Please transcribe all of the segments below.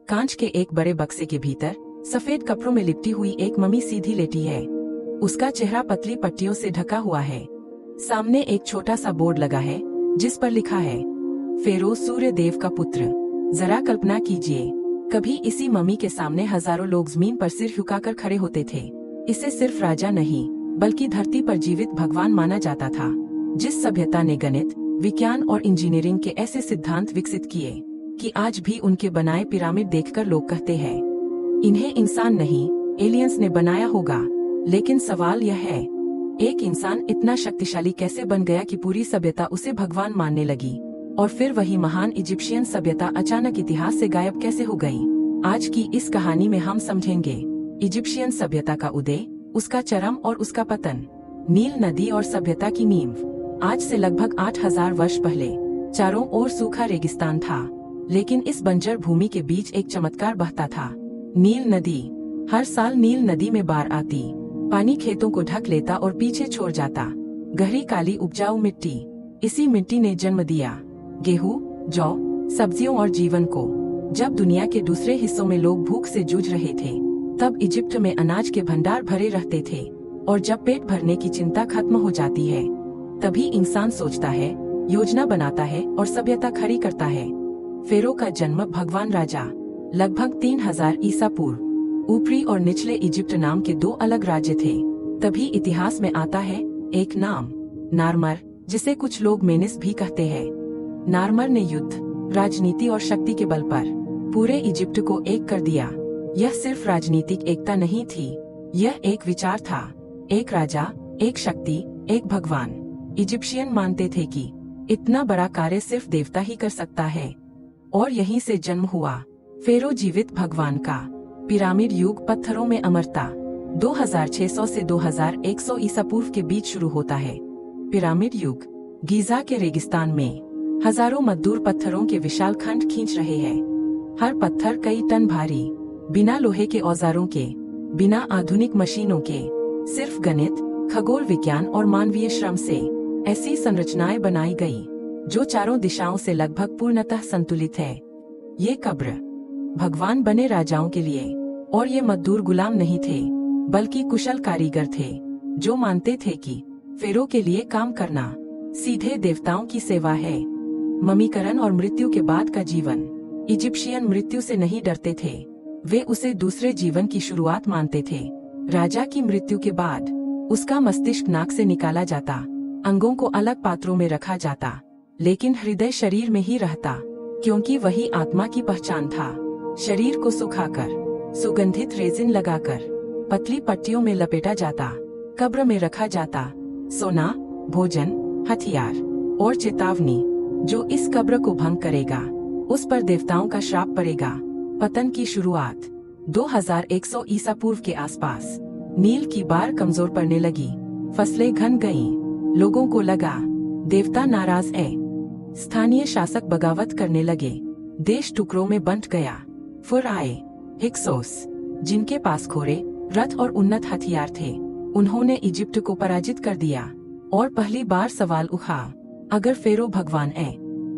कांच के एक बड़े बक्से के भीतर सफेद कपड़ों में लिपटी हुई एक मम्मी सीधी लेटी है। उसका चेहरा पतली पट्टियों से ढका हुआ है। सामने एक छोटा सा बोर्ड लगा है जिस पर लिखा है फेरो सूर्य देव का पुत्र। जरा कल्पना कीजिए, कभी इसी मम्मी के सामने हजारों लोग जमीन पर सिर झुकाकर खड़े होते थे। इसे सिर्फ राजा नहीं बल्कि धरती पर जीवित भगवान माना जाता था। जिस सभ्यता ने गणित, विज्ञान और इंजीनियरिंग के ऐसे सिद्धांत विकसित किए कि आज भी उनके बनाए पिरामिड देखकर लोग कहते हैं इन्हें इंसान नहीं एलियंस ने बनाया होगा। लेकिन सवाल यह है, एक इंसान इतना शक्तिशाली कैसे बन गया कि पूरी सभ्यता उसे भगवान मानने लगी? और फिर वही महान इजिप्शियन सभ्यता अचानक इतिहास से गायब कैसे हो गई? आज की इस कहानी में हम समझेंगे इजिप्शियन सभ्यता का उदय, उसका चरम और उसका पतन, नील नदी और सभ्यता की नींव। आज से लगभग 8000 वर्ष पहले चारों ओर सूखा रेगिस्तान था, लेकिन इस बंजर भूमि के बीच एक चमत्कार बहता था, नील नदी। हर साल नील नदी में बाढ़ आती, पानी खेतों को ढक लेता और पीछे छोड़ जाता। गहरी काली उपजाऊ मिट्टी, इसी मिट्टी ने जन्म दिया गेहूं, जौ, सब्जियों और जीवन को। जब दुनिया के दूसरे हिस्सों में लोग भूख से जूझ रहे थे, तब इजिप्ट में अनाज के भंडार भरे रहते थे। और जब पेट भरने की चिंता खत्म हो जाती है, तभी इंसान सोचता है, योजना बनाता है और सभ्यता खड़ी करता है। फेरो का जन्म भगवान राजा, लगभग 3000 ईसा पूर्व। ऊपरी और निचले इजिप्ट नाम के दो अलग राज्य थे। तभी इतिहास में आता है एक नाम, नार्मर, जिसे कुछ लोग मेनिस भी कहते हैं। नार्मर ने युद्ध, राजनीति और शक्ति के बल पर पूरे इजिप्ट को एक कर दिया। यह सिर्फ राजनीतिक एकता नहीं थी, यह एक विचार था, एक राजा, एक शक्ति, एक भगवान। इजिप्शियन मानते थे कि इतना बड़ा कार्य सिर्फ देवता ही कर सकता है। और यहीं से जन्म हुआ फेरो जीवित भगवान का। पिरामिड युग पत्थरों में अमरता 2600 से 2100 ईसा पूर्व के बीच शुरू होता है। पिरामिड युग गीजा के रेगिस्तान में हजारों मजदूर पत्थरों के विशाल खंड खींच रहे हैं। हर पत्थर कई टन भारी, बिना लोहे के औजारों के, बिना आधुनिक मशीनों के, सिर्फ गणित, खगोल विज्ञान और मानवीय श्रम से ऐसी संरचनाएं बनाई गई जो चारों दिशाओं से लगभग पूर्णतः संतुलित है। ये कब्र भगवान बने राजाओं के लिए, और ये मजदूर गुलाम नहीं थे बल्कि कुशल कारीगर थे जो मानते थे कि फेरो के लिए काम करना सीधे देवताओं की सेवा है। ममीकरण और मृत्यु के बाद का जीवन। इजिप्शियन मृत्यु से नहीं डरते थे, वे उसे दूसरे जीवन की शुरुआत मानते थे। राजा की मृत्यु के बाद उसका मस्तिष्क नाक से निकाला जाता, अंगों को अलग पात्रों में रखा जाता, लेकिन हृदय शरीर में ही रहता, क्योंकि वही आत्मा की पहचान था। शरीर को सुखाकर, सुगंधित रेजिन लगाकर, पतली पट्टियों में लपेटा जाता, कब्र में रखा जाता। सोना, भोजन, हथियार और चेतावनी, जो इस कब्र को भंग करेगा उस पर देवताओं का श्राप पड़ेगा। पतन की शुरुआत 2100 ईसा पूर्व के आसपास। नील की बाढ़ कमजोर पड़ने लगी, फसलें घन गईं, लोगों को लगा देवता नाराज है। स्थानीय शासक बगावत करने लगे, देश टुकड़ों में बंट गया। फिर आए हिक्सोस, जिनके पास घोड़े, रथ और उन्नत हथियार थे। उन्होंने इजिप्ट को पराजित कर दिया। और पहली बार सवाल उठा, अगर फेरो भगवान है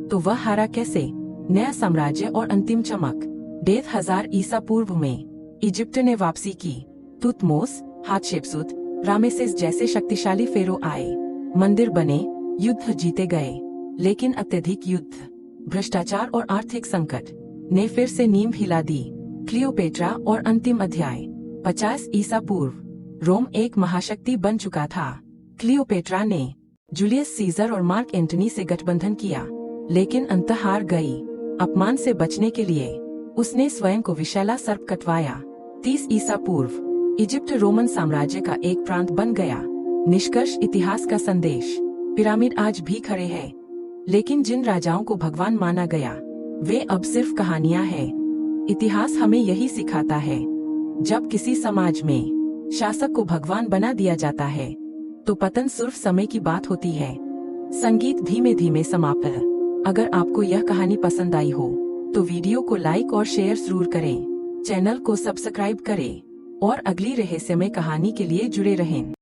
तो वह हारा कैसे? नया साम्राज्य और अंतिम चमक। 1500 ईसा पूर्व में इजिप्ट ने वापसी की। तुतमोस, हातशेप्सुत, रामेसेस जैसे शक्तिशाली फेरो आए, मंदिर बने, युद्ध जीते गए। लेकिन अत्यधिक युद्ध, भ्रष्टाचार और आर्थिक संकट ने फिर से नींव हिला दी। क्लियोपेट्रा और अंतिम अध्याय। 50 ईसा पूर्व रोम एक महाशक्ति बन चुका था। क्लियोपेट्रा ने जूलियस सीजर और मार्क एंटनी से गठबंधन किया, लेकिन अंततः हार गई। अपमान से बचने के लिए उसने स्वयं को विषैला सर्प कटवाया। 30 ईसा पूर्व इजिप्ट रोमन साम्राज्य का एक प्रांत बन गया। निष्कर्ष, इतिहास का संदेश, पिरामिड आज भी खड़े हैं, लेकिन जिन राजाओं को भगवान माना गया वे अब सिर्फ कहानियां हैं। इतिहास हमें यही सिखाता है, जब किसी समाज में शासक को भगवान बना दिया जाता है तो पतन सिर्फ समय की बात होती है। संगीत धीमे धीमे समाप्त। अगर आपको यह कहानी पसंद आई हो तो वीडियो को लाइक और शेयर जरूर करें, चैनल को सब्सक्राइब करें और अगली रहस्यमय कहानी के लिए जुड़े रहें।